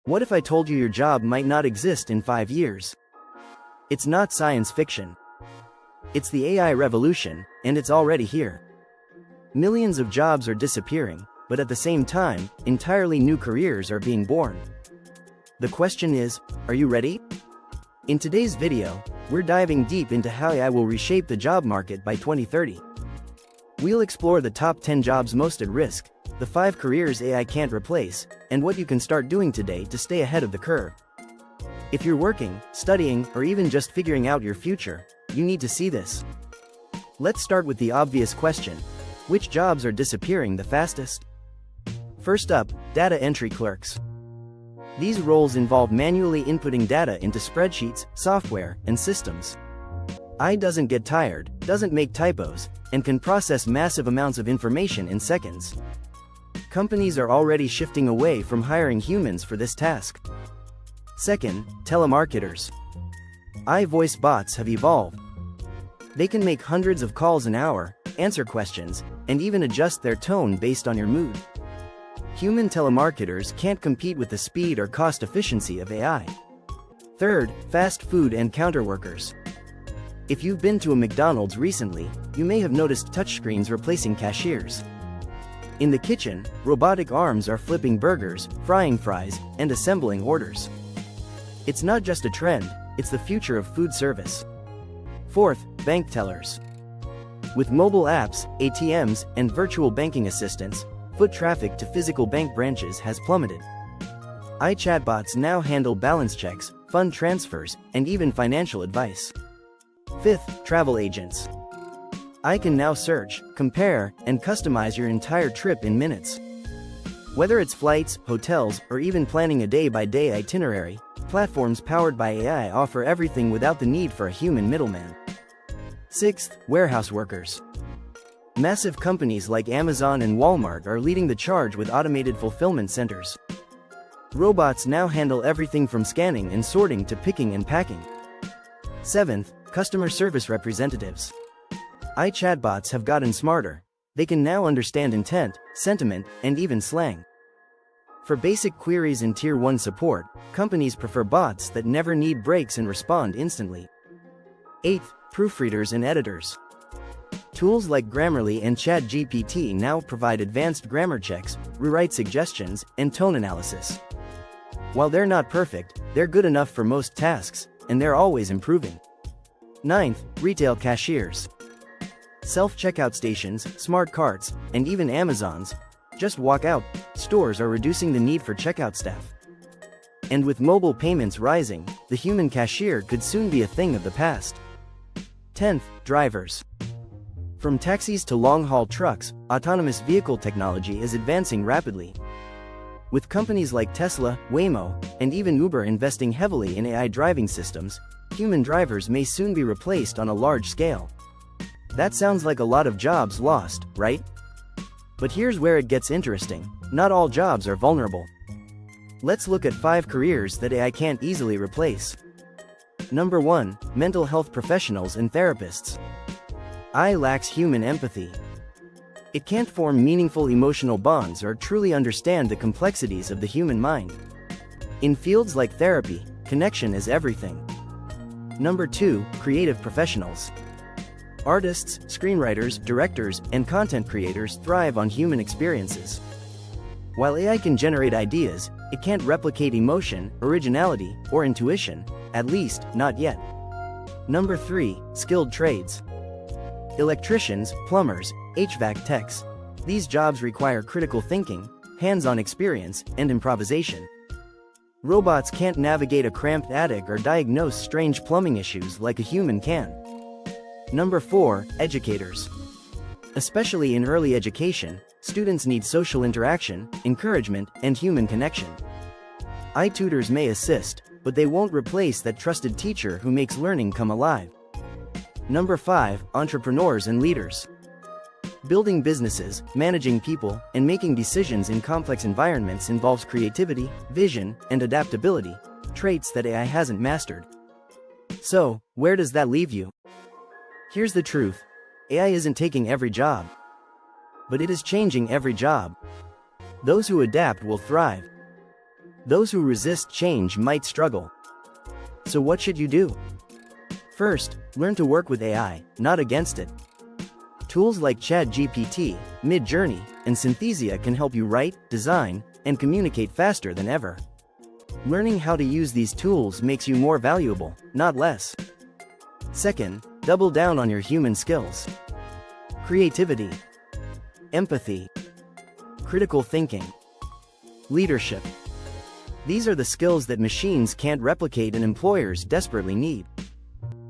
What if I told you your job might not exist in 5 years? It's not science fiction. It's the AI revolution, and it's already here. Millions of jobs are disappearing, but at the same time, entirely new careers are being born. The question is, are you ready? In today's video, we're diving deep into how AI will reshape the job market by 2030. We'll explore the top 10 jobs most at risk, the 5 careers AI can't replace, and what you can start doing today to stay ahead of the curve. If you're working, studying, or even just figuring out your future, you need to see this. Let's start with the obvious question. Which jobs are disappearing the fastest? First up, data entry clerks. These roles involve manually inputting data into spreadsheets, software, and systems. AI doesn't get tired, doesn't make typos, and can process massive amounts of information in seconds. Companies are already shifting away from hiring humans for this task. Second, telemarketers. AI voice bots have evolved. They can make hundreds of calls an hour, answer questions, and even adjust their tone based on your mood. Human telemarketers can't compete with the speed or cost efficiency of AI. Third, fast food and counter workers. If you've been to a McDonald's recently, you may have noticed touchscreens replacing cashiers. In the kitchen, robotic arms are flipping burgers, frying fries, and assembling orders. It's not just a trend, it's the future of food service. Fourth, bank tellers. With mobile apps, ATMs, and virtual banking assistants, foot traffic to physical bank branches has plummeted. AI chatbots now handle balance checks, fund transfers, and even financial advice. Fifth, travel agents. AI can now search, compare, and customize your entire trip in minutes. Whether it's flights, hotels, or even planning a day-by-day itinerary, platforms powered by AI offer everything without the need for a human middleman. Sixth, warehouse workers. Massive companies like Amazon and Walmart are leading the charge with automated fulfillment centers. Robots now handle everything from scanning and sorting to picking and packing. Seventh, customer service representatives. AI chatbots have gotten smarter. They can now understand intent, sentiment, and even slang. For basic queries and Tier 1 support, companies prefer bots that never need breaks and respond instantly. Eighth, proofreaders and editors. Tools like Grammarly and ChatGPT now provide advanced grammar checks, rewrite suggestions, and tone analysis. While they're not perfect, they're good enough for most tasks, and they're always improving. Ninth, retail cashiers. Self-checkout stations, smart carts, and even Amazon's just walk out stores are reducing the need for checkout staff. And with mobile payments rising, the human cashier could soon be a thing of the past. 10th, drivers. From taxis to long-haul trucks, autonomous vehicle technology is advancing rapidly. With companies like Tesla, Waymo, and even Uber investing heavily in AI driving systems, human drivers may soon be replaced on a large scale. That sounds like a lot of jobs lost, right? But here's where it gets interesting. Not all jobs are vulnerable. Let's look at 5 careers that AI can't easily replace. Number 1, mental health professionals and therapists. AI lacks human empathy. It can't form meaningful emotional bonds or truly understand the complexities of the human mind. In fields like therapy, connection is everything. Number 2, creative professionals. Artists, screenwriters, directors, and content creators thrive on human experiences. While AI can generate ideas, it can't replicate emotion, originality, or intuition, at least, not yet. Number 3, skilled trades. Electricians, plumbers, HVAC techs. These jobs require critical thinking, hands-on experience, and improvisation. Robots can't navigate a cramped attic or diagnose strange plumbing issues like a human can. Number 4, educators. Especially in early education, students need social interaction, encouragement, and human connection. AI tutors may assist, but they won't replace that trusted teacher who makes learning come alive. Number 5, entrepreneurs and leaders. Building businesses, managing people, and making decisions in complex environments involves creativity, vision, and adaptability, traits that AI hasn't mastered. So, where does that leave you? Here's the truth. AI isn't taking every job. But it is changing every job. Those who adapt will thrive. Those who resist change might struggle. So what should you do? First, learn to work with AI, not against it. Tools like ChatGPT, Midjourney, and Synthesia can help you write, design, and communicate faster than ever. Learning how to use these tools makes you more valuable, not less. Second, double down on your human skills. Creativity, empathy, critical thinking, leadership. These are the skills that machines can't replicate and employers desperately need.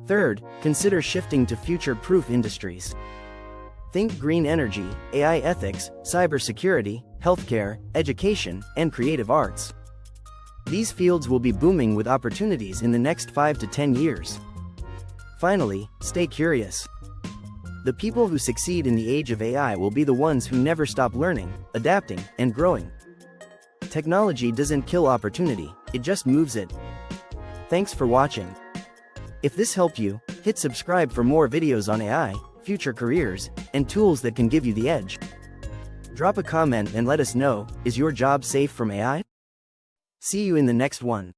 Third, consider shifting to future-proof industries. Think green energy, AI ethics, cybersecurity, healthcare, education, and creative arts. These fields will be booming with opportunities in the next 5 to 10 years. Finally, stay curious. The people who succeed in the age of AI will be the ones who never stop learning, adapting, and growing. Technology doesn't kill opportunity, it just moves it. Thanks for watching. If this helped you, hit subscribe for more videos on AI, future careers, and tools that can give you the edge. Drop a comment and let us know, is your job safe from AI? See you in the next one.